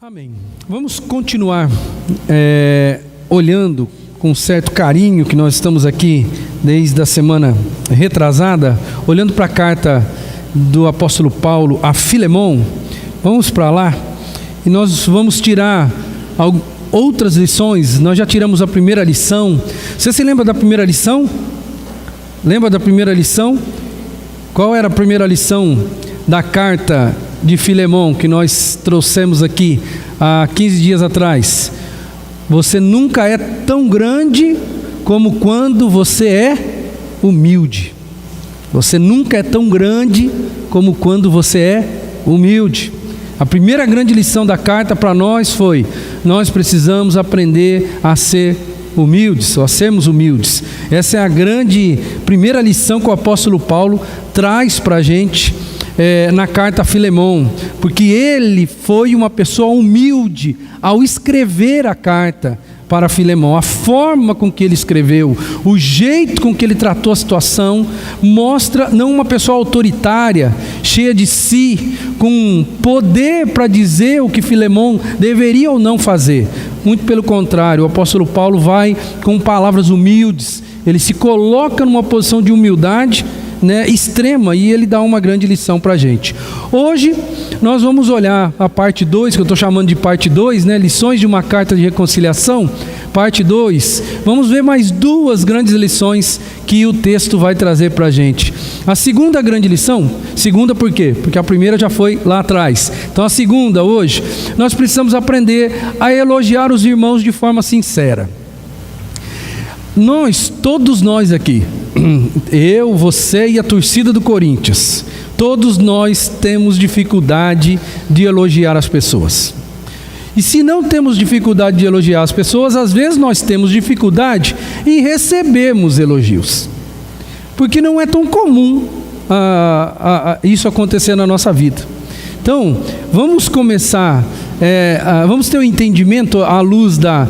Amém. Vamos continuar olhando com certo carinho, que nós estamos aqui desde a semana retrasada, olhando para a carta do apóstolo Paulo a Filemon. Vamos para lá e nós vamos tirar outras lições. Nós já tiramos a primeira lição. Você se lembra da primeira lição? Lembra da primeira lição? Qual era a primeira lição da carta de Filemon que nós trouxemos aqui há 15 dias atrás? Você nunca é tão grande como quando você é humilde. Você nunca é tão grande como quando você é humilde. A primeira grande lição da carta para nós foi: nós precisamos aprender a ser humildes, ou a sermos humildes. Essa é a grande primeira lição que o apóstolo Paulo traz para a gente na carta a Filemon, porque ele foi uma pessoa humilde ao escrever a carta para Filemon. A forma com que ele escreveu, o jeito com que ele tratou a situação, mostra não uma pessoa autoritária, cheia de si, com poder para dizer o que Filemon deveria ou não fazer. Muito pelo contrário, o apóstolo Paulo vai com palavras humildes, ele se coloca numa posição de humildade extrema, e ele dá uma grande lição para a gente. Hoje nós vamos olhar a parte 2, que eu estou chamando de parte 2, lições de uma carta de reconciliação, parte 2. Vamos ver mais duas grandes lições que o texto vai trazer para a gente. A segunda grande lição, segunda por quê? Porque a primeira já foi lá atrás. Então a segunda hoje, nós precisamos aprender a elogiar os irmãos de forma sincera. Todos nós aqui, eu, você e a torcida do Corinthians, todos nós temos dificuldade de elogiar as pessoas. E se não temos dificuldade de elogiar as pessoas, às vezes nós temos dificuldade em recebermos elogios, porque não é tão comum isso acontecer na nossa vida. Então, vamos começar, vamos ter um entendimento à luz da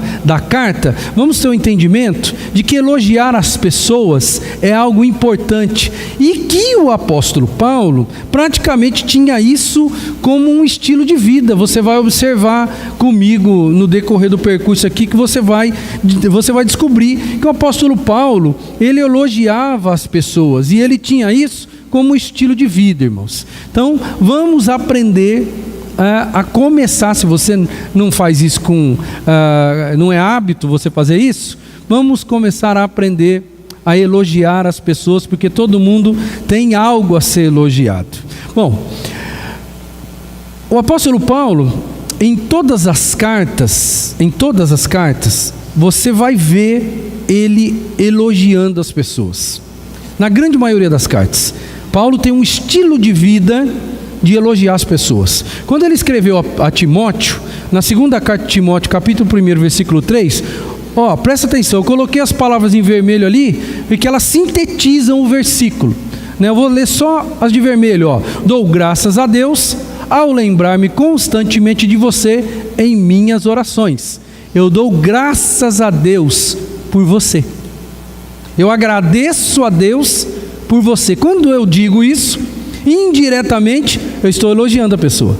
carta, vamos ter um entendimento de que elogiar as pessoas é algo importante, e que o apóstolo Paulo praticamente tinha isso como um estilo de vida. Você vai observar comigo no decorrer do percurso aqui, que você vai descobrir que o apóstolo Paulo, ele elogiava as pessoas, e ele tinha isso como estilo de vida, irmãos. Então, vamos aprender a começar. Se você não faz isso não é hábito você fazer isso, vamos começar a aprender a elogiar as pessoas, porque todo mundo tem algo a ser elogiado. Bom, o apóstolo Paulo, em todas as cartas, você vai ver ele elogiando as pessoas. Na grande maioria das cartas, Paulo tem um estilo de vida de elogiar as pessoas. Quando ele escreveu a Timóteo, na segunda carta de Timóteo, capítulo 1, versículo 3, presta atenção, eu coloquei as palavras em vermelho ali, porque elas sintetizam o versículo. Eu vou ler só as de vermelho. Dou graças a Deus ao lembrar-me constantemente de você em minhas orações. Eu dou graças a Deus por você. Eu agradeço a Deus por você. Quando eu digo isso, indiretamente eu estou elogiando a pessoa.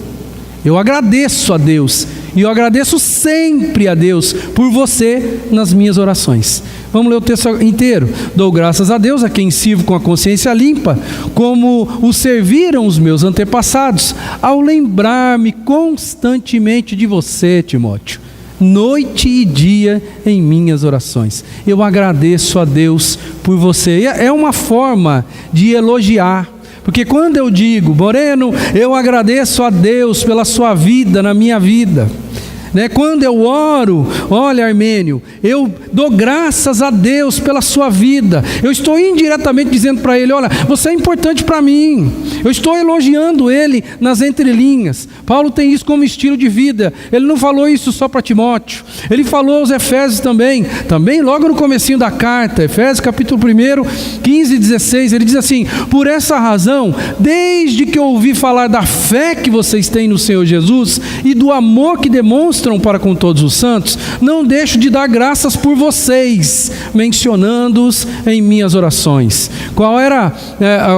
Eu agradeço a Deus, e eu agradeço sempre a Deus por você nas minhas orações. Vamos ler o texto inteiro. Dou graças a Deus, a quem sirvo com a consciência limpa, como o serviram os meus antepassados, ao lembrar-me constantemente de você, Timóteo, noite e dia em minhas orações. Eu agradeço a Deus por você. É uma forma de elogiar, porque quando eu digo: Moreno, eu agradeço a Deus pela sua vida na minha vida, quando eu oro, olha, Armênio, eu dou graças a Deus pela sua vida, eu estou indiretamente dizendo para ele: olha, você é importante para mim. Eu estou elogiando ele nas entrelinhas. Paulo tem isso como estilo de vida. Ele não falou isso só para Timóteo, ele falou aos Efésios também logo no comecinho da carta, Efésios capítulo 1, 15 e 16, ele diz assim: por essa razão, desde que eu ouvi falar da fé que vocês têm no Senhor Jesus e do amor que demonstram ministram para com todos os santos, não deixo de dar graças por vocês, mencionando-os em minhas orações. Qual era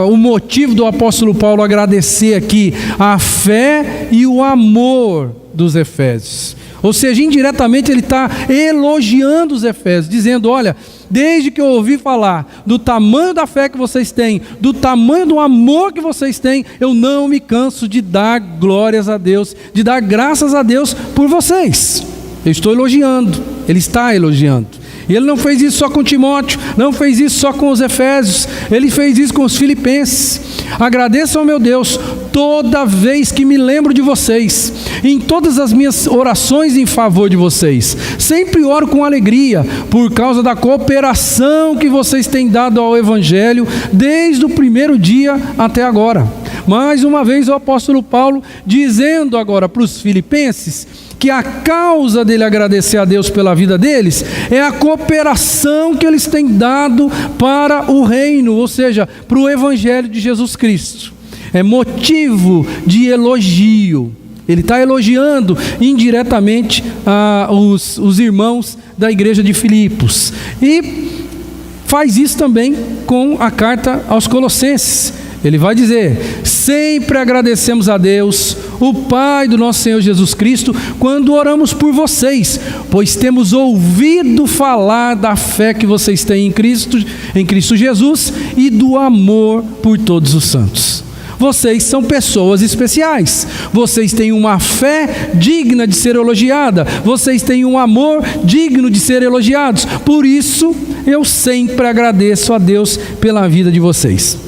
o motivo do apóstolo Paulo agradecer aqui? A fé e o amor dos Efésios. Ou seja, indiretamente ele está elogiando os Efésios, dizendo: olha, desde que eu ouvi falar do tamanho da fé que vocês têm, do tamanho do amor que vocês têm, eu não me canso de dar glórias a Deus, de dar graças a Deus por vocês. Eu estou elogiando, ele está elogiando. E ele não fez isso só com Timóteo, não fez isso só com os Efésios, ele fez isso com os Filipenses. Agradeço ao meu Deus toda vez que me lembro de vocês, em todas as minhas orações em favor de vocês. Sempre oro com alegria, por causa da cooperação que vocês têm dado ao Evangelho, desde o primeiro dia até agora. Mais uma vez o apóstolo Paulo dizendo agora para os filipenses que a causa dele agradecer a Deus pela vida deles é a cooperação que eles têm dado para o reino, ou seja, para o Evangelho de Jesus Cristo. É motivo de elogio. Ele está elogiando indiretamente os irmãos da igreja de Filipos. E faz isso também com a carta aos Colossenses. Ele vai dizer: sempre agradecemos a Deus, o Pai do nosso Senhor Jesus Cristo, quando oramos por vocês, pois temos ouvido falar da fé que vocês têm em Cristo Jesus e do amor por todos os santos. Vocês são pessoas especiais, vocês têm uma fé digna de ser elogiada, vocês têm um amor digno de ser elogiados. Por isso, eu sempre agradeço a Deus pela vida de vocês.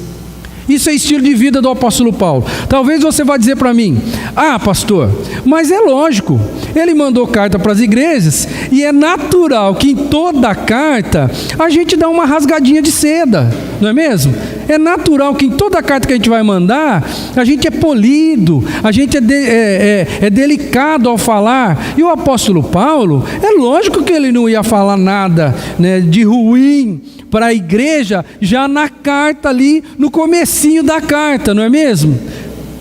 Isso é estilo de vida do apóstolo Paulo. Talvez você vá dizer para mim: ah, pastor, mas é lógico, ele mandou carta para as igrejas e é natural que em toda carta a gente dá uma rasgadinha de seda, não é mesmo? É natural que em toda carta que a gente vai mandar, a gente é polido, a gente é delicado ao falar. E o apóstolo Paulo, é lógico que ele não ia falar nada, né, de ruim para a igreja já na carta ali, no comecinho da carta, não é mesmo?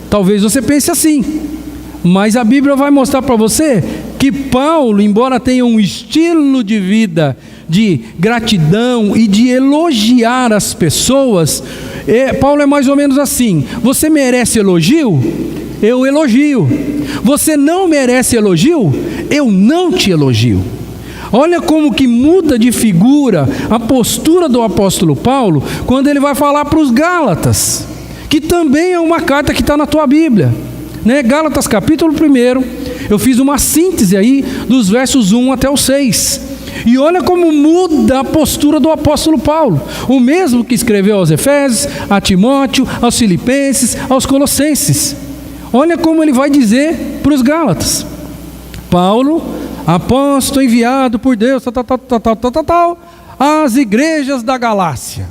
Talvez você pense assim, mas a Bíblia vai mostrar para você que Paulo, embora tenha um estilo de vida de gratidão e de elogiar as pessoas, Paulo é mais ou menos assim: você merece elogio? Eu elogio. Você não merece elogio? Eu não te elogio. Olha como que muda de figura a postura do apóstolo Paulo quando ele vai falar para os Gálatas, que também é uma carta que está na tua Bíblia, né? Gálatas capítulo 1, eu fiz uma síntese aí dos versos 1 até o 6, e olha como muda a postura do apóstolo Paulo, o mesmo que escreveu aos Efésios, a Timóteo, aos Filipenses, aos Colossenses. Olha como ele vai dizer para os Gálatas: Paulo, apóstolo enviado por Deus, às igrejas da Galácia,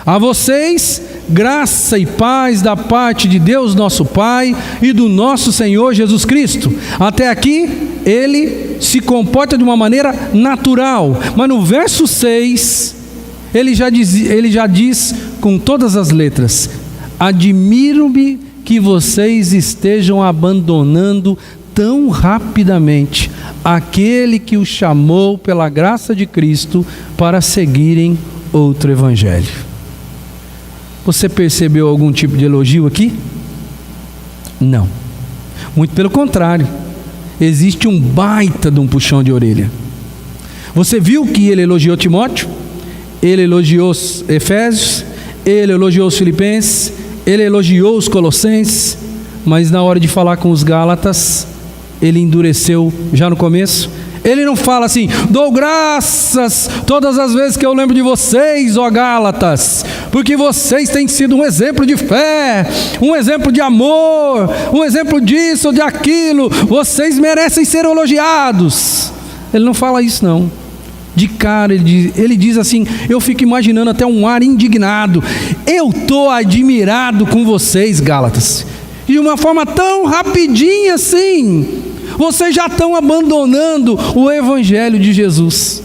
a vocês, graça e paz da parte de Deus nosso Pai e do nosso Senhor Jesus Cristo. Até aqui ele se comporta de uma maneira natural, mas no verso 6 ele já diz com todas as letras: admiro-me que vocês estejam abandonando tão rapidamente aquele que os chamou pela graça de Cristo para seguirem outro evangelho. Você percebeu algum tipo de elogio aqui? Não. Muito pelo contrário. Existe um baita de um puxão de orelha. Você viu que ele elogiou Timóteo? Ele elogiou os Efésios? Ele elogiou os Filipenses? Ele elogiou os Colossenses? Mas na hora de falar com os Gálatas, ele endureceu já no começo. Ele não fala assim: dou graças todas as vezes que eu lembro de vocês, ó Gálatas, porque vocês têm sido um exemplo de fé, um exemplo de amor, um exemplo disso ou de aquilo, vocês merecem ser elogiados. Ele não fala isso não. De cara ele diz assim, eu fico imaginando até um ar indignado: eu estou admirado com vocês, Gálatas, de uma forma tão rapidinha assim, vocês já estão abandonando o Evangelho de Jesus.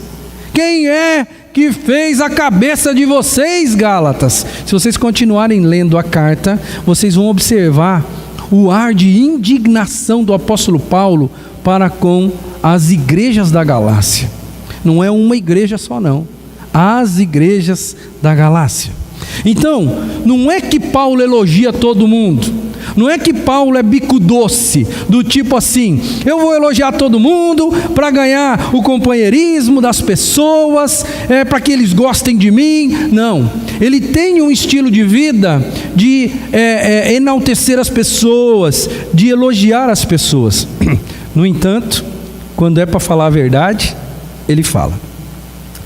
Quem é que fez a cabeça de vocês, Gálatas? Se vocês continuarem lendo a carta, vocês vão observar o ar de indignação do apóstolo Paulo para com as igrejas da Galácia. Não é uma igreja só não, as igrejas da Galácia. Então, não é que Paulo elogia todo mundo, não é que Paulo é bico doce, do tipo assim, eu vou elogiar todo mundo para ganhar o companheirismo das pessoas, para que eles gostem de mim. Não, ele tem um estilo de vida de enaltecer as pessoas, de elogiar as pessoas. No entanto, quando é para falar a verdade, ele fala.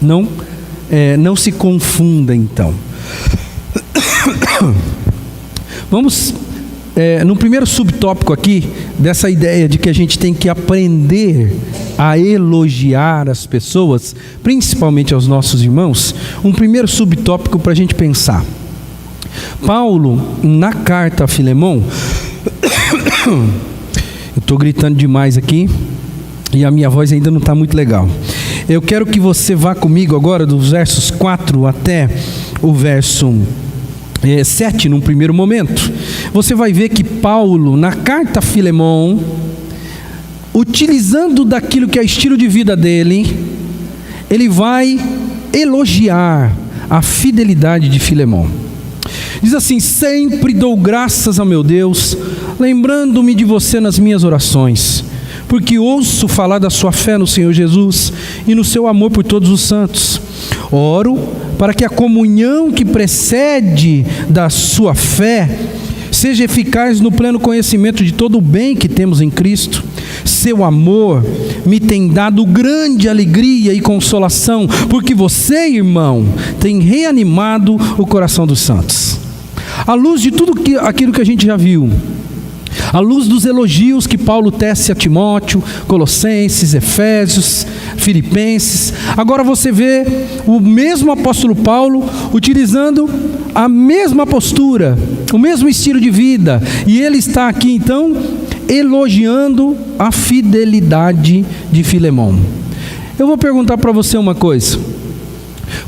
Não se confunda então. Vamos no primeiro subtópico aqui, dessa ideia de que a gente tem que aprender a elogiar as pessoas, principalmente aos nossos irmãos, um primeiro subtópico para a gente pensar. Paulo, na carta a Filemão, eu estou gritando demais aqui, e a minha voz ainda não está muito legal. Eu quero que você vá comigo agora dos versos 4 até o verso 7, num primeiro momento. Você vai ver que Paulo, na carta a Filemão, utilizando daquilo que é estilo de vida dele, ele vai elogiar a fidelidade de Filemão. Diz assim: sempre dou graças ao meu Deus, lembrando-me de você nas minhas orações, porque ouço falar da sua fé no Senhor Jesus e no seu amor por todos os santos. Oro para que a comunhão que precede da sua fé seja eficaz no pleno conhecimento de todo o bem que temos em Cristo. Seu amor me tem dado grande alegria e consolação, porque você, irmão, tem reanimado o coração dos santos. À luz de tudo aquilo que a gente já viu, à luz dos elogios que Paulo tece a Timóteo, Colossenses, Efésios, Filipenses, agora você vê o mesmo apóstolo Paulo utilizando a mesma postura, o mesmo estilo de vida, e ele está aqui então elogiando a fidelidade de Filemão. Eu vou perguntar para você uma coisa: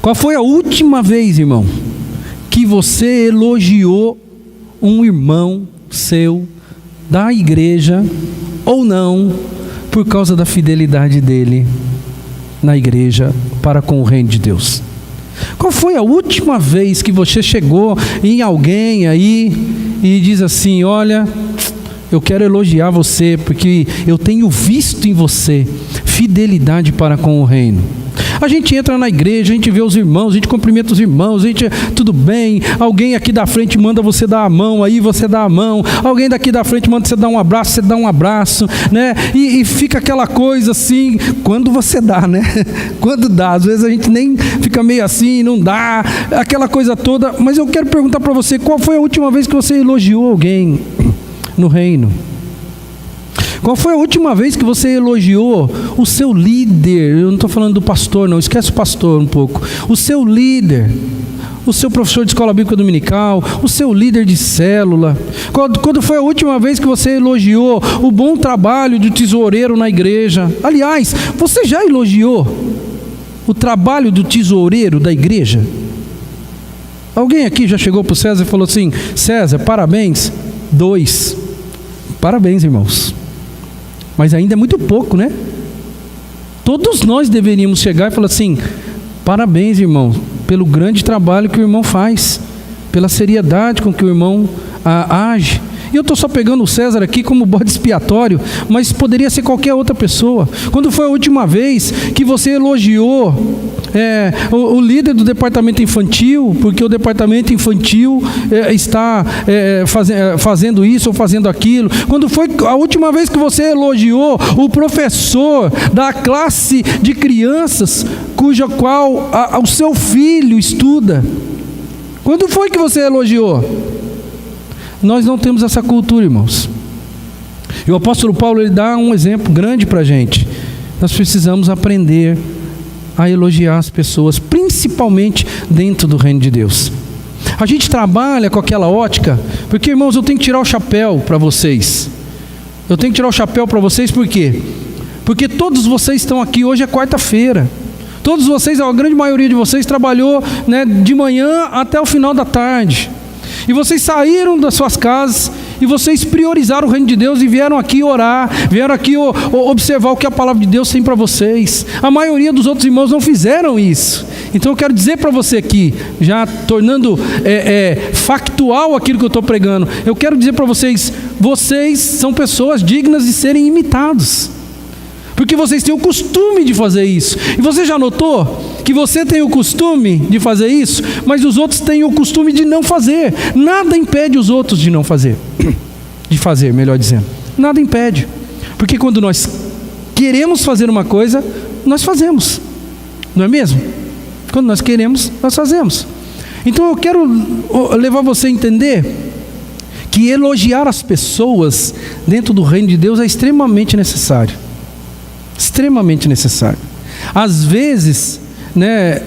qual foi a última vez, irmão, que você elogiou um irmão seu da igreja ou não, por causa da fidelidade dele na igreja para com o reino de Deus? Qual foi a última vez que você chegou em alguém aí e diz assim: olha, eu quero elogiar você porque eu tenho visto em você fidelidade para com o reino? A gente entra na igreja, a gente vê os irmãos, a gente cumprimenta os irmãos, a gente, tudo bem, alguém aqui da frente manda você dar a mão, aí você dá a mão, alguém daqui da frente manda você dar um abraço, você dá um abraço, né? E fica aquela coisa assim, quando você dá, né? Quando dá, às vezes a gente nem fica meio assim, não dá, aquela coisa toda. Mas eu quero perguntar para você, qual foi a última vez que você elogiou alguém no reino? Qual foi a última vez que você elogiou o seu líder? Eu não estou falando do pastor, não, esquece o pastor um pouco. O seu líder, o seu professor de escola bíblica dominical, o seu líder de célula. Quando foi a última vez que você elogiou o bom trabalho do tesoureiro na igreja? Aliás, você já elogiou o trabalho do tesoureiro da igreja? Alguém aqui já chegou para o César e falou assim: César, parabéns? 2. Parabéns, irmãos. Mas ainda é muito pouco, né? Todos nós deveríamos chegar e falar assim: parabéns, irmão, pelo grande trabalho que o irmão faz, pela seriedade com que o irmão age. E eu estou só pegando o César aqui como bode expiatório, mas poderia ser qualquer outra pessoa. Quando foi a última vez que você elogiou o líder do departamento infantil, porque o departamento infantil está fazendo isso ou fazendo aquilo? Quando foi a última vez que você elogiou o professor da classe de crianças cuja qual o seu filho estuda? Quando foi que você elogiou? Nós não temos essa cultura, irmãos. E o apóstolo Paulo, ele dá um exemplo grande para a gente. Nós precisamos aprender a elogiar as pessoas, principalmente dentro do reino de Deus. A gente trabalha com aquela ótica, porque, irmãos, eu tenho que tirar o chapéu para vocês. Eu tenho que tirar o chapéu para vocês, por quê? Porque todos vocês estão aqui, hoje é quarta-feira. Todos vocês, a grande maioria de vocês trabalhou, né, de manhã até o final da tarde. E vocês saíram das suas casas e vocês priorizaram o reino de Deus e vieram aqui orar, vieram aqui observar o que a palavra de Deus tem para vocês. A maioria dos outros irmãos não fizeram isso. Então eu quero dizer para você aqui, já tornando factual aquilo que eu estou pregando, eu quero dizer para vocês, vocês são pessoas dignas de serem imitados, porque vocês têm o costume de fazer isso. E você já notou que você tem o costume de fazer isso, mas os outros têm o costume de não fazer? Nada impede os outros de não fazer, de fazer, melhor dizendo. Nada impede, porque quando nós queremos fazer uma coisa, nós fazemos, não é mesmo? Quando nós queremos, nós fazemos. Então eu quero levar você a entender que elogiar as pessoas dentro do reino de Deus é extremamente necessário. Extremamente necessário. Às vezes, né,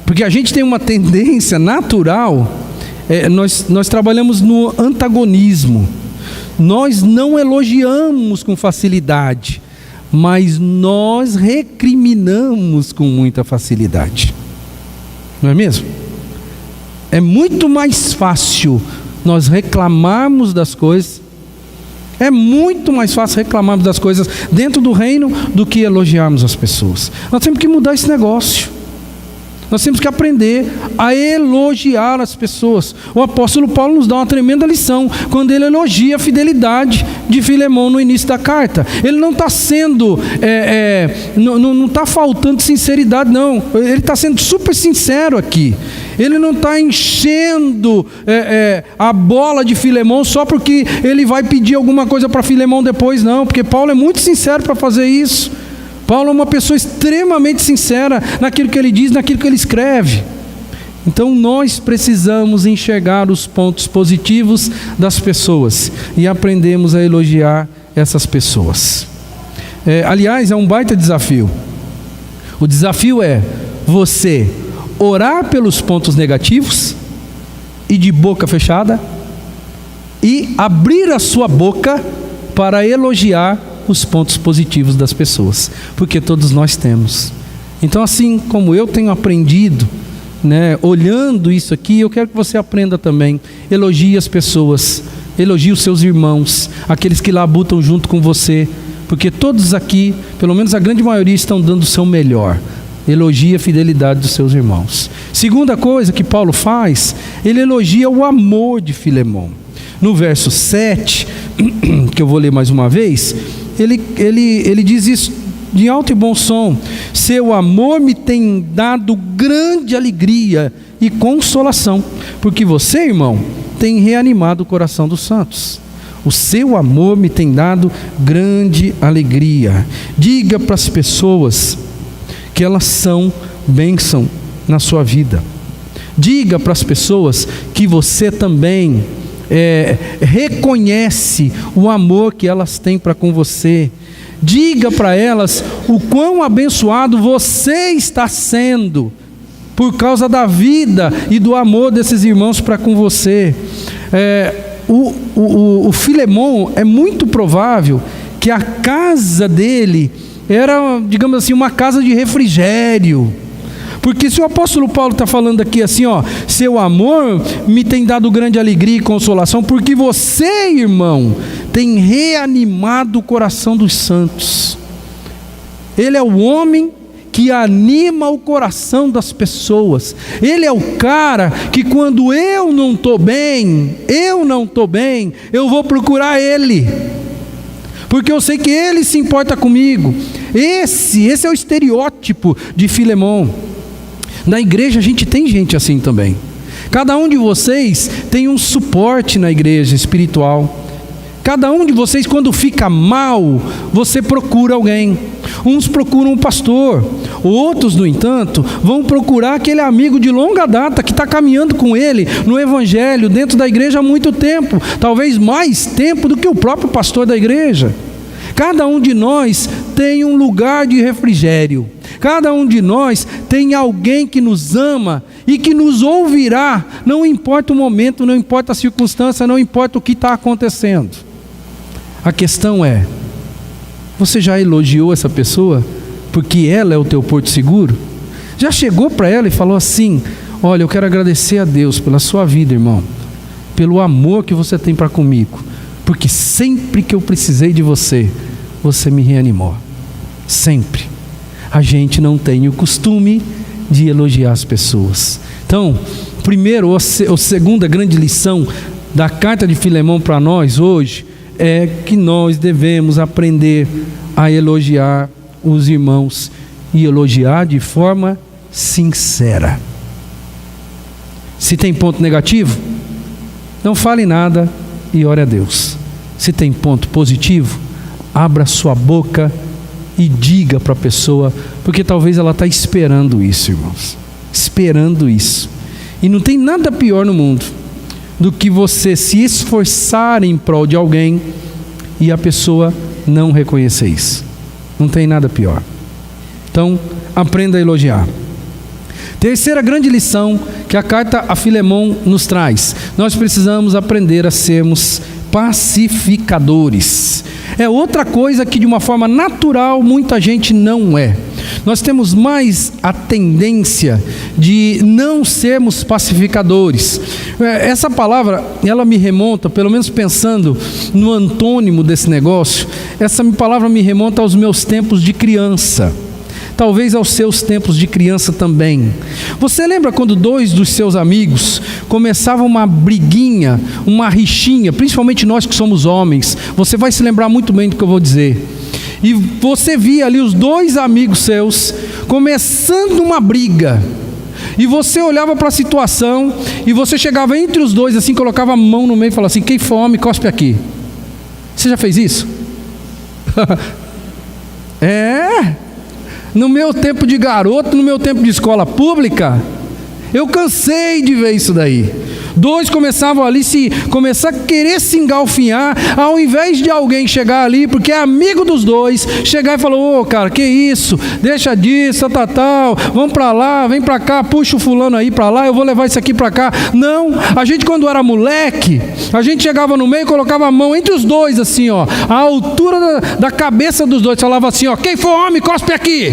porque a gente tem uma tendência natural, nós trabalhamos no antagonismo. Nós não elogiamos com facilidade, mas nós recriminamos com muita facilidade. Não é mesmo? É muito mais fácil nós reclamarmos das coisas, é muito mais fácil reclamarmos das coisas dentro do reino do que elogiarmos as pessoas. Nós temos que mudar esse negócio. Nós temos que aprender a elogiar as pessoas. O apóstolo Paulo nos dá uma tremenda lição quando ele elogia a fidelidade de Filemão no início da carta. Ele não está sendo, não está faltando sinceridade, não. Ele está sendo super sincero aqui. Ele não está enchendo a bola de Filemão só porque ele vai pedir alguma coisa para Filemão depois, não. Porque Paulo é muito sincero para fazer isso. Paulo é uma pessoa extremamente sincera naquilo que ele diz, naquilo que ele escreve. Então nós precisamos enxergar os pontos positivos das pessoas e aprendemos a elogiar essas pessoas. Aliás, é um baita desafio. O desafio é você orar pelos pontos negativos e de boca fechada, e abrir a sua boca para elogiar os pontos positivos das pessoas, porque todos nós temos. Então, assim como eu tenho aprendido, né, olhando isso aqui, eu quero que você aprenda também. Elogie as pessoas, elogie os seus irmãos, aqueles que labutam junto com você, porque todos aqui, pelo menos a grande maioria, estão dando o seu melhor. Elogie a fidelidade dos seus irmãos. Segunda coisa que Paulo faz, ele elogia o amor de Filemão. No verso 7, que eu vou ler mais uma vez, ele diz isso de alto e bom som: seu amor me tem dado grande alegria e consolação, porque você, irmão, tem reanimado o coração dos santos. O seu amor me tem dado grande alegria. Diga para as pessoas que elas são bênção na sua vida. Diga para as pessoas que você também reconhece o amor que elas têm para com você. Diga para elas o quão abençoado você está sendo por causa da vida e do amor desses irmãos para com você. O Filemão, é muito provável que a casa dele era, digamos assim, uma casa de refrigério. Porque se o apóstolo Paulo está falando aqui assim, seu amor me tem dado grande alegria e consolação, porque você, irmão, tem reanimado o coração dos santos. Ele é o homem que anima o coração das pessoas. Ele é o cara que quando eu não estou bem, eu vou procurar ele, porque eu sei que ele se importa comigo. Esse é o estereótipo de Filemão. Na igreja a gente tem gente assim também. Cada um de vocês tem um suporte na igreja espiritual. Cada um de vocês, quando fica mal, você procura alguém. Uns procuram um pastor, outros, no entanto, vão procurar aquele amigo de longa data que está caminhando com ele no evangelho, dentro da igreja há muito tempo, talvez mais tempo do que o próprio pastor da igreja. Cada um de nós tem um lugar de refrigério. Cada um de nós tem alguém que nos ama e que nos ouvirá, não importa o momento, não importa a circunstância, não importa o que está acontecendo. A questão é, você já elogiou essa pessoa porque ela é o teu porto seguro? Já chegou para ela e falou assim: olha, eu quero agradecer a Deus pela sua vida, irmão. pelo amor que você tem para comigo, porque sempre que eu precisei de você, você me reanimou. Sempre. A gente não tem o costume de elogiar as pessoas. Então, primeiro, a segunda grande lição da carta de Filemão para nós hoje é que nós devemos aprender a elogiar os irmãos e elogiar de forma sincera. Se tem ponto negativo, não fale nada e ore a Deus. Se tem ponto positivo, abra sua boca e diga para a pessoa, porque talvez ela está esperando isso, irmãos. Esperando isso. E não tem nada pior no mundo do que você se esforçar em prol de alguém e a pessoa não reconhecer isso. Não tem nada pior. Então, aprenda a elogiar. Terceira grande lição que a carta a Filemão nos traz: nós precisamos aprender a sermos pacificadores. É outra coisa que de uma forma natural muita gente não é. Nós temos mais a tendência de não sermos pacificadores. Essa palavra, ela me remonta, pelo menos pensando no antônimo desse negócio, essa palavra me remonta aos meus tempos de criança. Talvez aos seus tempos de criança também. Você lembra quando dois dos seus amigos começavam uma briguinha, uma rixinha, principalmente nós que somos homens, você vai se lembrar muito bem do que eu vou dizer. E você via ali os dois amigos seus começando uma briga. E você olhava para a situação e você chegava entre os dois assim, colocava a mão no meio e falava assim: quem for homem, cospe aqui. Você já fez isso? No meu tempo de garoto, no meu tempo de escola pública, eu cansei de ver isso daí. Dois começavam ali começar a querer se engalfinhar, ao invés de alguém chegar ali, porque é amigo dos dois, chegar e falar: ô cara, que isso, deixa disso, tal, vamos para lá, vem para cá, puxa o fulano aí para lá, eu vou levar isso aqui para cá. Não, a gente quando era moleque, a gente chegava no meio e colocava a mão entre os dois assim, ó, a altura da cabeça dos dois, falava assim, ó: quem for homem, cospe aqui.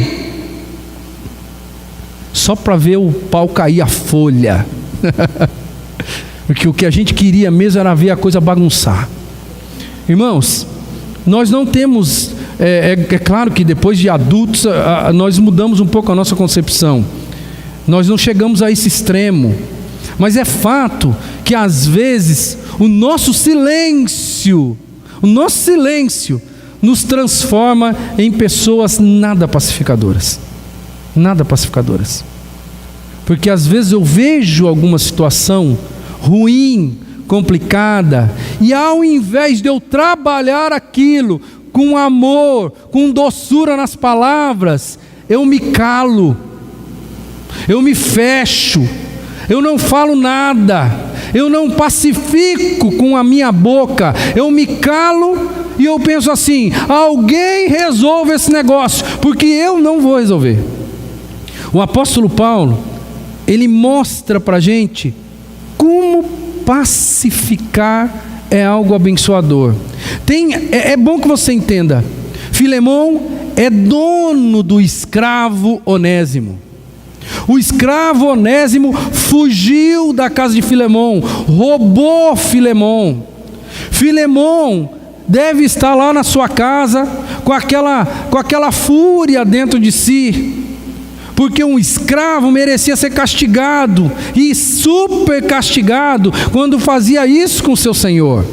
Só para ver o pau cair a folha. Porque o que a gente queria mesmo era ver a coisa bagunçar. Irmãos, nós não temos... É claro que depois de adultos nós mudamos um pouco a nossa concepção. Nós não chegamos a esse extremo. Mas é fato que às vezes o nosso silêncio nos transforma em pessoas nada pacificadoras. Nada pacificadoras. Porque às vezes eu vejo alguma situação ruim, complicada, e ao invés de eu trabalhar aquilo com amor, com doçura nas palavras, eu me calo, eu me fecho, eu não falo nada, eu não pacifico com a minha boca, eu me calo e eu penso assim: alguém resolve esse negócio, porque eu não vou resolver. O apóstolo Paulo, ele mostra para a gente como pacificar é algo abençoador. É bom que você entenda, Filemão é dono do escravo Onésimo. O escravo Onésimo fugiu da casa de Filemão, roubou Filemão. Filemão deve estar lá na sua casa com aquela fúria dentro de si, porque um escravo merecia ser castigado, e super castigado, quando fazia isso com seu senhor.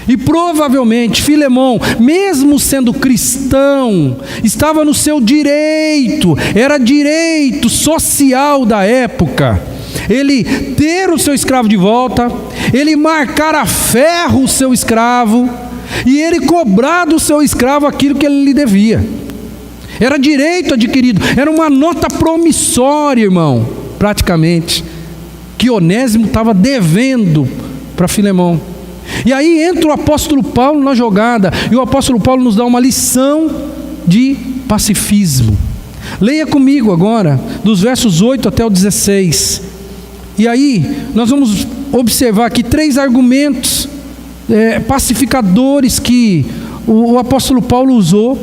E provavelmente Filemão, mesmo sendo cristão, estava no seu direito, era direito social da época, ele ter o seu escravo de volta, ele marcar a ferro o seu escravo, e ele cobrar do seu escravo aquilo que ele lhe devia. Era direito adquirido, era uma nota promissória, irmão, praticamente, que Onésimo estava devendo para Filemão. E aí entra o apóstolo Paulo na jogada, e o apóstolo Paulo nos dá uma lição de pacifismo. Leia comigo agora, dos versos 8 até o 16. E aí, nós vamos observar aqui 3 argumentos pacificadores que o apóstolo Paulo usou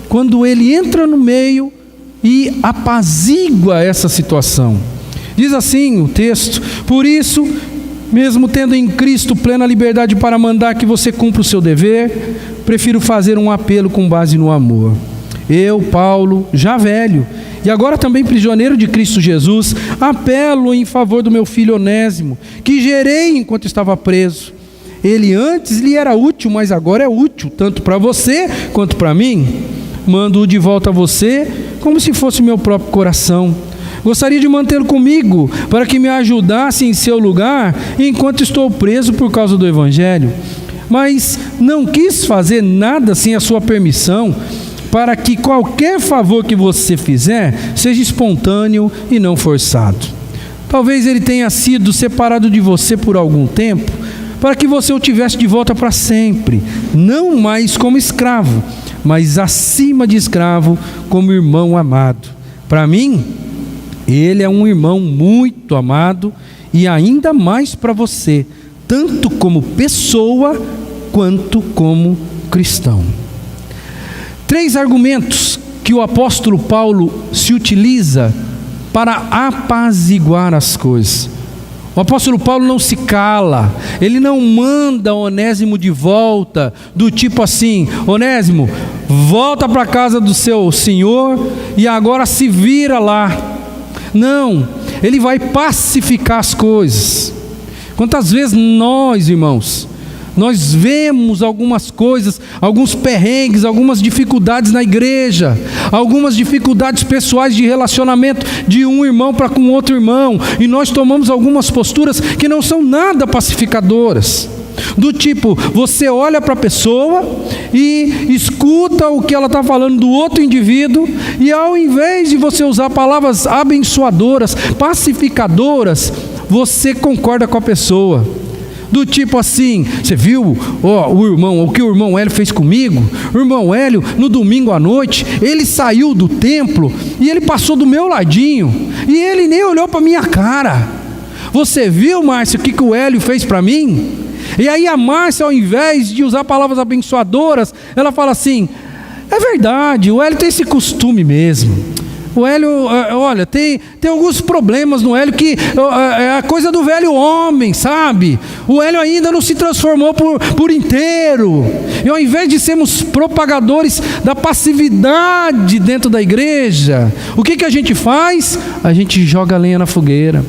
quando ele entra no meio e apazigua essa situação. Diz assim o texto: por isso mesmo tendo em Cristo plena liberdade para mandar que você cumpra o seu dever, prefiro fazer um apelo com base no amor. Eu, Paulo, já velho, e agora também prisioneiro de Cristo Jesus, apelo em favor do meu filho Onésimo, que gerei enquanto estava preso. Ele antes lhe era útil, mas agora é útil, tanto para você quanto para mim. Mando-o de volta a você, como se fosse meu próprio coração. Gostaria de mantê-lo comigo, para que me ajudasse em seu lugar, enquanto estou preso por causa do Evangelho. Mas não quis fazer nada sem a sua permissão, para que qualquer favor que você fizer, seja espontâneo e não forçado. Talvez ele tenha sido separado de você por algum tempo, para que você o tivesse de volta para sempre, não mais como escravo, mas acima de escravo, como irmão amado. Para mim, ele é um irmão muito amado, e ainda mais para você, tanto como pessoa, quanto como cristão. 3 argumentos que o apóstolo Paulo se utiliza para apaziguar as coisas. O apóstolo Paulo não se cala, ele não manda Onésimo de volta, do tipo assim: Onésimo, volta para a casa do seu senhor e agora se vira lá. Não, ele vai pacificar as coisas. Quantas vezes nós, irmãos, nós vemos algumas coisas, alguns perrengues, algumas dificuldades na igreja, algumas dificuldades pessoais de relacionamento de um irmão para com outro irmão, e nós tomamos algumas posturas que não são nada pacificadoras. Do tipo, você olha para a pessoa e escuta o que ela está falando do outro indivíduo, e ao invés de você usar palavras abençoadoras, pacificadoras, você concorda com a pessoa. Do tipo assim: você viu o que o irmão Hélio fez comigo? O irmão Hélio, no domingo à noite, ele saiu do templo e ele passou do meu ladinho, e ele nem olhou para minha cara. Você viu, Márcio, o que o Hélio fez para mim? E aí a Márcia, ao invés de usar palavras abençoadoras, ela fala assim: é verdade, o Hélio tem esse costume mesmo. O Hélio, olha, tem alguns problemas no Hélio que é a coisa do velho homem, sabe? O Hélio ainda não se transformou por inteiro. E ao invés de sermos propagadores da passividade dentro da igreja, o que a gente faz? A gente joga lenha na fogueira.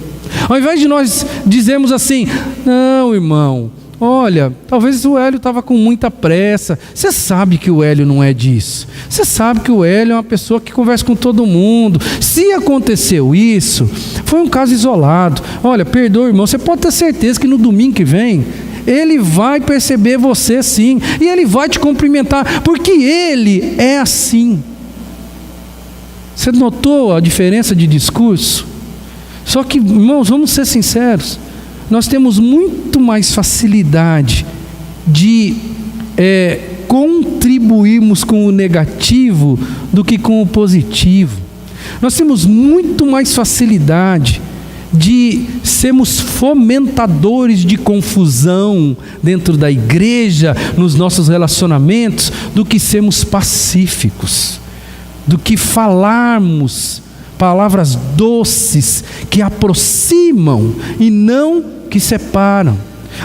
Ao invés de nós dizermos assim: não, irmão, olha, talvez o Hélio estava com muita pressa. Você sabe que o Hélio não é disso. Você sabe que o Hélio é uma pessoa que conversa com todo mundo. Se aconteceu isso, foi um caso isolado. Olha, perdoa, irmão, você pode ter certeza que no domingo que vem ele vai perceber você sim, e ele vai te cumprimentar, porque ele é assim. Você notou a diferença de discurso? Só que, irmãos, vamos ser sinceros, nós temos muito mais facilidade de contribuirmos com o negativo do que com o positivo. Nós temos muito mais facilidade de sermos fomentadores de confusão dentro da igreja, nos nossos relacionamentos, do que sermos pacíficos, do que falarmos palavras doces que aproximam e não que separam.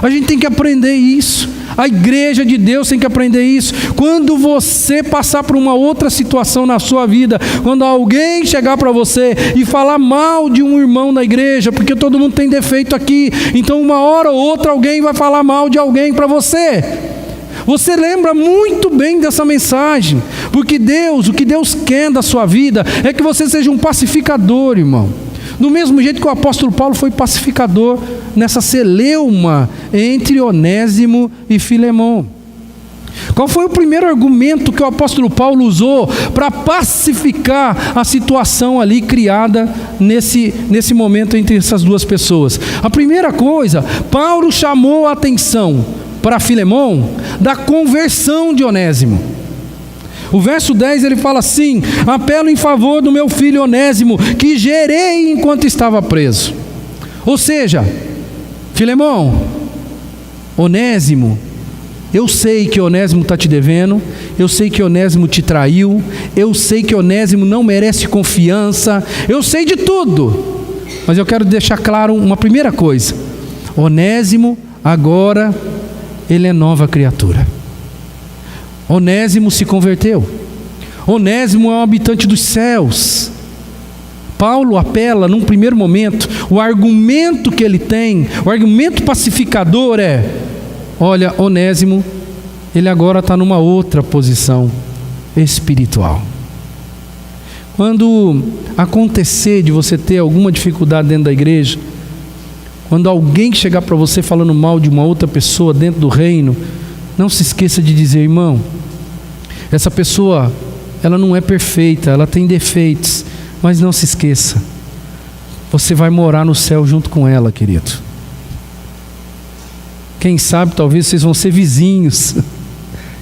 A gente tem que aprender isso. A igreja de Deus tem que aprender isso. Quando você passar por uma outra situação na sua vida, quando alguém chegar para você e falar mal de um irmão na igreja, porque todo mundo tem defeito aqui, então uma hora ou outra alguém vai falar mal de alguém para você. Você lembra muito bem dessa mensagem, porque Deus, o que Deus quer da sua vida é que você seja um pacificador, irmão. Do mesmo jeito que o apóstolo Paulo foi pacificador nessa celeuma entre Onésimo e Filemão. Qual foi o primeiro argumento que o apóstolo Paulo usou para pacificar a situação ali criada nesse momento entre essas duas pessoas? A primeira coisa, Paulo chamou a atenção para Filemão da conversão de Onésimo. O verso 10 ele fala assim: apelo em favor do meu filho Onésimo, que gerei enquanto estava preso. Ou seja, Filemão, Onésimo, eu sei que Onésimo está te devendo, eu sei que Onésimo te traiu, eu sei que Onésimo não merece confiança, eu sei de tudo, mas eu quero deixar claro uma primeira coisa: Onésimo, agora, ele é nova criatura. Onésimo se converteu. Onésimo é um habitante dos céus. Paulo apela, num primeiro momento, o argumento que ele tem, o argumento pacificador é: olha, Onésimo, ele agora está numa outra posição espiritual. Quando acontecer de você ter alguma dificuldade dentro da igreja, quando alguém chegar para você falando mal de uma outra pessoa dentro do reino, não se esqueça de dizer: irmão, essa pessoa, ela não é perfeita, ela tem defeitos, mas não se esqueça, você vai morar no céu junto com ela, querido. Quem sabe, talvez vocês vão ser vizinhos.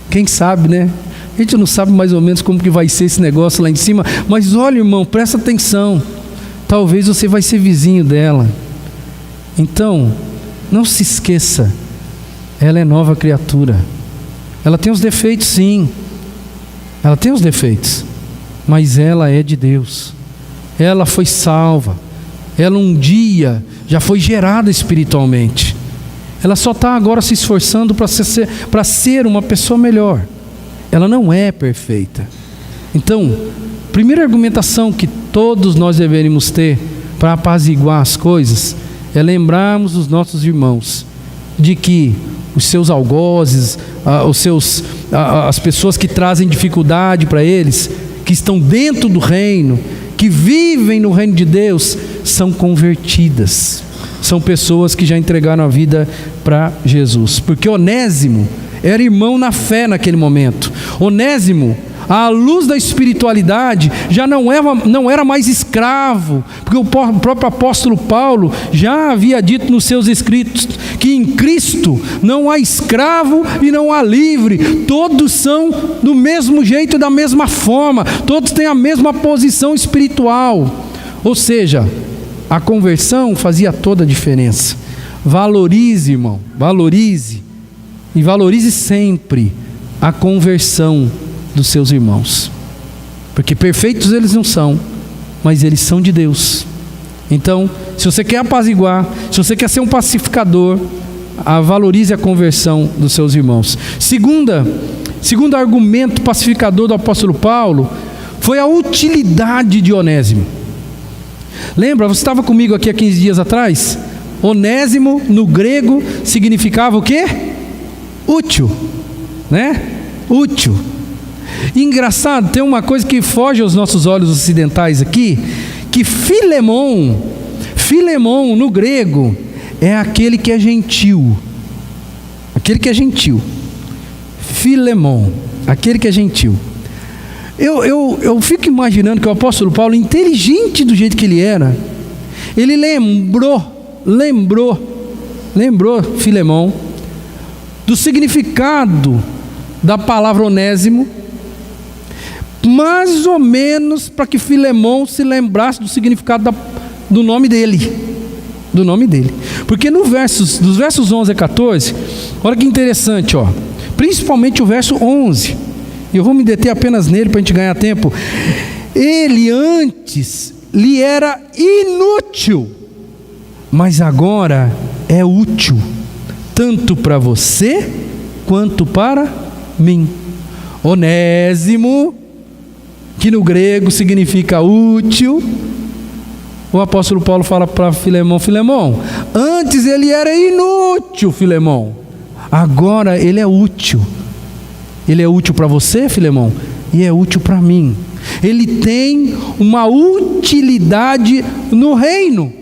Quem sabe, né? A gente não sabe mais ou menos como que vai ser esse negócio lá em cima, mas olha, irmão, presta atenção. Talvez você vai ser vizinho dela. Então, não se esqueça, ela é nova criatura. Ela tem os defeitos, sim. Ela tem os defeitos, mas ela é de Deus. Ela foi salva. Ela um dia já foi gerada espiritualmente. Ela só está agora se esforçando para ser uma pessoa melhor. Ela não é perfeita. Então, primeira argumentação que todos nós deveríamos ter para apaziguar as coisas é lembrarmos os nossos irmãos de que os seus algozes, as pessoas que trazem dificuldade para eles, que estão dentro do reino, que vivem no reino de Deus, são convertidas. São pessoas que já entregaram a vida para Jesus. Porque Onésimo era irmão na fé naquele momento. Onésimo, à luz da espiritualidade, já não era mais escravo, porque o próprio apóstolo Paulo já havia dito nos seus escritos que em Cristo não há escravo e não há livre, todos são do mesmo jeito e da mesma forma, todos têm a mesma posição espiritual. Ou seja, a conversão fazia toda a diferença. Valorize, irmão, valorize, e valorize sempre a conversão dos seus irmãos, porque perfeitos eles não são, mas eles são de Deus. Então, se você quer apaziguar, se você quer ser um pacificador, valorize a conversão dos seus irmãos. Segundo argumento pacificador do apóstolo Paulo foi a utilidade de Onésimo. Lembra, você estava comigo aqui há 15 dias atrás? Onésimo no grego significava o quê? Útil, né? Útil. E engraçado, tem uma coisa que foge aos nossos olhos ocidentais aqui, que Filemon no grego é aquele que é gentil. Aquele que é gentil. Filemon, aquele que é gentil. Eu fico imaginando que o apóstolo Paulo, inteligente do jeito que ele era, ele lembrou Filemon do significado da palavra Onésimo, mais ou menos para que Filemon se lembrasse do significado do nome dele. Do nome dele. Porque dos versos 11 a 14, olha que interessante, ó. Principalmente o verso 11. E eu vou me deter apenas nele para a gente ganhar tempo. Ele antes lhe era inútil, mas agora é útil, tanto para você quanto para mim. Onésimo, que no grego significa útil, o apóstolo Paulo fala para Filemon: Filemon, antes ele era inútil, Filemon, agora ele é útil. Ele é útil para você, Filemon, e é útil para mim. Ele tem uma utilidade no reino.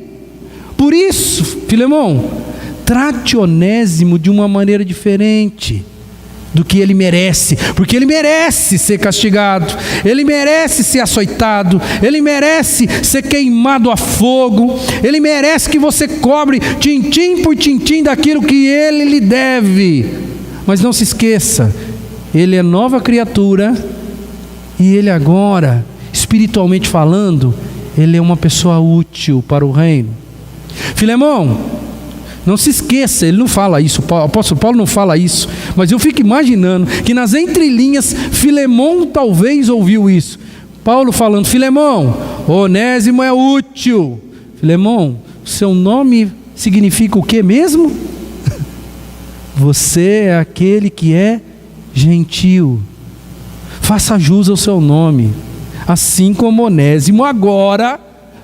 Por isso, Filemon, trate Onésimo de uma maneira diferente do que ele merece, porque ele merece ser castigado, ele merece ser açoitado, ele merece ser queimado a fogo, ele merece que você cobre tintim por tintim daquilo que ele lhe deve. Mas não se esqueça, ele é nova criatura e ele agora, espiritualmente falando, ele é uma pessoa útil para o reino. Filemon, não se esqueça, ele não fala isso, o apóstolo Paulo não fala isso, mas eu fico imaginando que nas entrelinhas Filemon talvez ouviu isso. Paulo falando: Filemon, Onésimo é útil. Filemon, seu nome significa o que mesmo? Você é aquele que é gentil. Faça jus ao seu nome, assim como Onésimo agora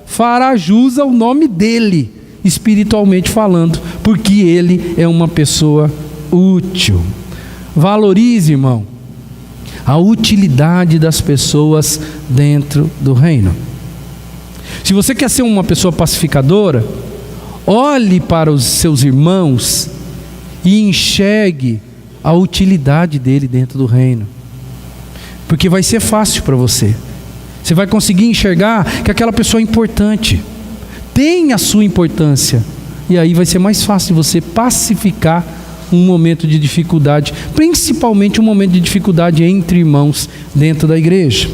fará jus ao nome dele, espiritualmente falando, porque ele é uma pessoa útil. Valorize, irmão, a utilidade das pessoas dentro do reino. Se você quer ser uma pessoa pacificadora, olhe para os seus irmãos e enxergue a utilidade dele dentro do reino, porque vai ser fácil para você. Você vai conseguir enxergar que aquela pessoa é importante, tem a sua importância, e aí vai ser mais fácil de você pacificar um momento de dificuldade, principalmente um momento de dificuldade entre irmãos dentro da igreja.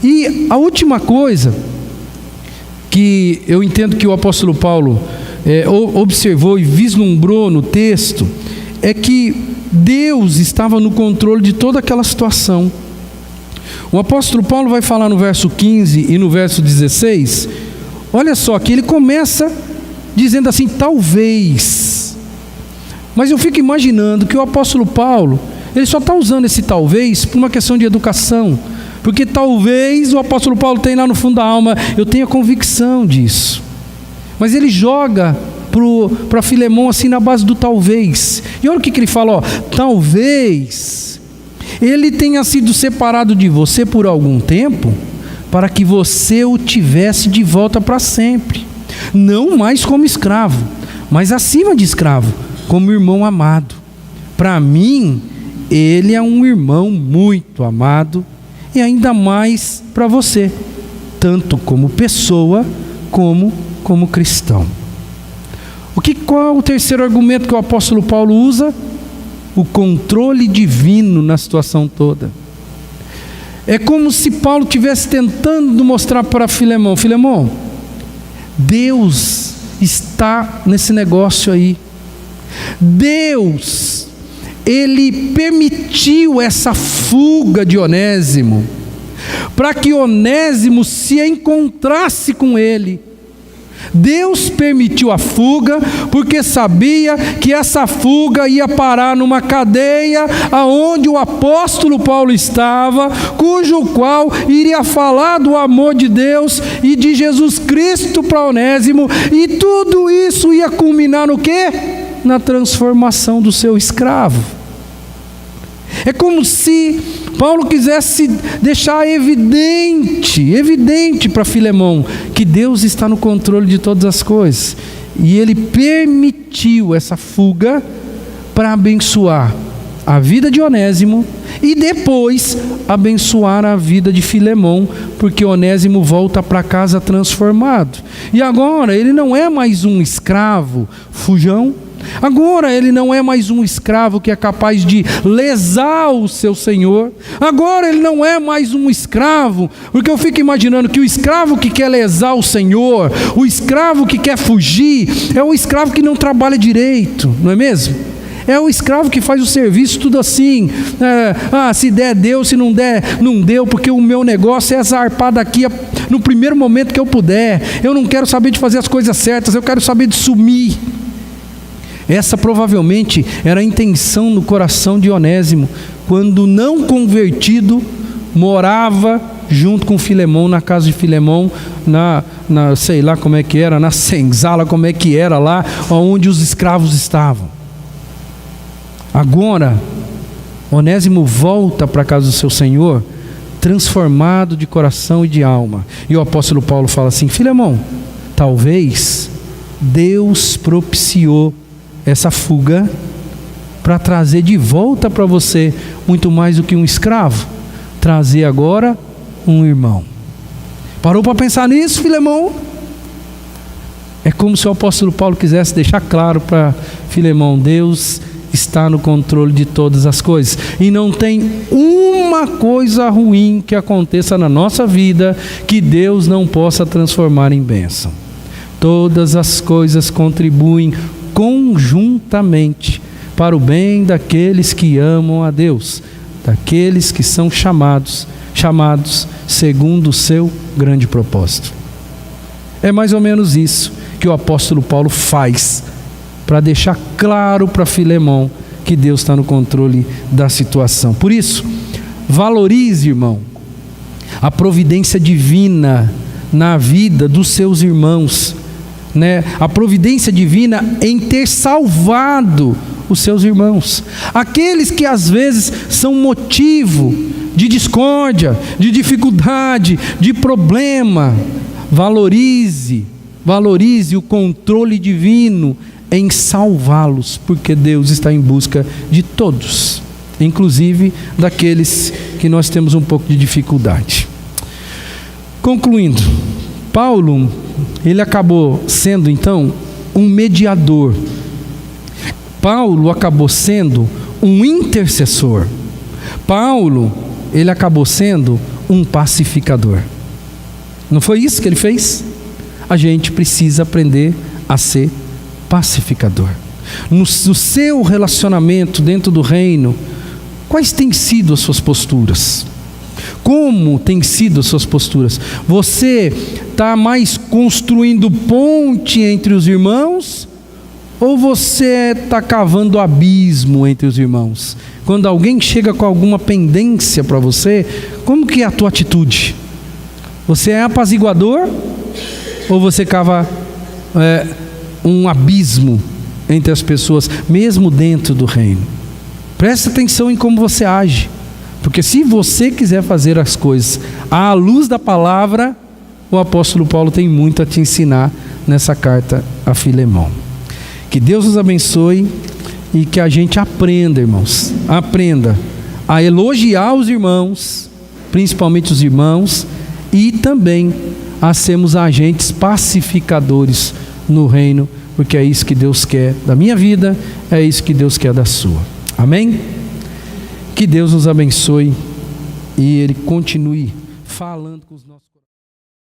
E a última coisa que eu entendo que o apóstolo Paulo observou e vislumbrou no texto é que Deus estava no controle de toda aquela situação. O apóstolo Paulo vai falar no verso 15 e no verso 16, olha só, que ele começa dizendo assim, talvez. Mas eu fico imaginando que o apóstolo Paulo, ele só está usando esse talvez por uma questão de educação, porque talvez o apóstolo Paulo tenha lá no fundo da alma, eu tenho a convicção disso, mas ele joga para Filemão assim na base do talvez. E olha o que ele fala, ó, talvez ele tenha sido separado de você por algum tempo, para que você o tivesse de volta para sempre, não mais como escravo, mas acima de escravo, como irmão amado. Para mim, ele é um irmão muito amado, e ainda mais para você, tanto como pessoa, como cristão. Qual é o terceiro argumento que o apóstolo Paulo usa? O controle divino na situação toda. É como se Paulo estivesse tentando mostrar para Filemão, Filemão, Deus está nesse negócio aí. Deus, Ele permitiu essa fuga de Onésimo, para que Onésimo se encontrasse com ele. Deus permitiu a fuga, porque sabia que essa fuga ia parar numa cadeia, aonde o apóstolo Paulo estava, cujo qual iria falar do amor de Deus e de Jesus Cristo para Onésimo, e tudo isso ia culminar no quê? Na transformação do seu escravo. É como se Paulo quisesse deixar evidente para Filemão que Deus está no controle de todas as coisas, e ele permitiu essa fuga para abençoar a vida de Onésimo e depois abençoar a vida de Filemão, porque Onésimo volta para casa transformado, e agora ele não é mais um escravo fujão. Agora ele não é mais um escravo que é capaz de lesar o seu senhor. Agora ele não é mais um escravo, porque eu fico imaginando que o escravo que quer lesar o senhor, o escravo que quer fugir, é o escravo que não trabalha direito, não é mesmo? É o escravo que faz o serviço tudo assim, se der deu, se não der não deu, porque o meu negócio é zarpar daqui no primeiro momento que eu puder. Eu não quero saber de fazer as coisas certas, eu quero saber de sumir. Essa provavelmente era a intenção no coração de Onésimo, quando não convertido, morava junto com Filemão, na casa de Filemão, sei lá como é que era, na senzala, como é que era lá, onde os escravos estavam. Agora, Onésimo volta para a casa do seu senhor, transformado de coração e de alma. E o apóstolo Paulo fala assim, Filemão, talvez Deus propiciou essa fuga para trazer de volta para você muito mais do que um escravo, trazer agora um irmão. Parou para pensar nisso, Filemão? É como se o apóstolo Paulo quisesse deixar claro para Filemão, Deus está no controle de todas as coisas, e não tem uma coisa ruim que aconteça na nossa vida que Deus não possa transformar em bênção. Todas as coisas contribuem conjuntamente para o bem daqueles que amam a Deus, daqueles que são chamados segundo o seu grande propósito. É mais ou menos isso que o apóstolo Paulo faz para deixar claro para Filemão que Deus está no controle da situação. Por isso, valorize, irmão, a providência divina na vida dos seus irmãos, né? A providência divina em ter salvado os seus irmãos, aqueles que às vezes são motivo de discórdia, de dificuldade, de problema. Valorize o controle divino em salvá-los, porque Deus está em busca de todos, inclusive daqueles que nós temos um pouco de dificuldade. Concluindo, Paulo, ele acabou sendo então um mediador. Paulo acabou sendo um intercessor. Paulo, ele acabou sendo um pacificador. Não foi isso que ele fez? A gente precisa aprender a ser pacificador. No seu relacionamento dentro do reino, quais têm sido as suas posturas? Como têm sido as suas posturas? Você está mais construindo ponte entre os irmãos? Ou você está cavando abismo entre os irmãos? Quando alguém chega com alguma pendência para você, como que é a tua atitude? Você é apaziguador? Ou você cava um abismo entre as pessoas, mesmo dentro do reino? Presta atenção em como você age, porque se você quiser fazer as coisas à luz da palavra, o apóstolo Paulo tem muito a te ensinar nessa carta a Filemão. Que Deus nos abençoe e que a gente aprenda, irmãos, aprenda a elogiar os irmãos, principalmente os irmãos, e também a sermos agentes pacificadores no reino, porque é isso que Deus quer da minha vida, é isso que Deus quer da sua. Amém? Que Deus nos abençoe e Ele continue falando com os nossos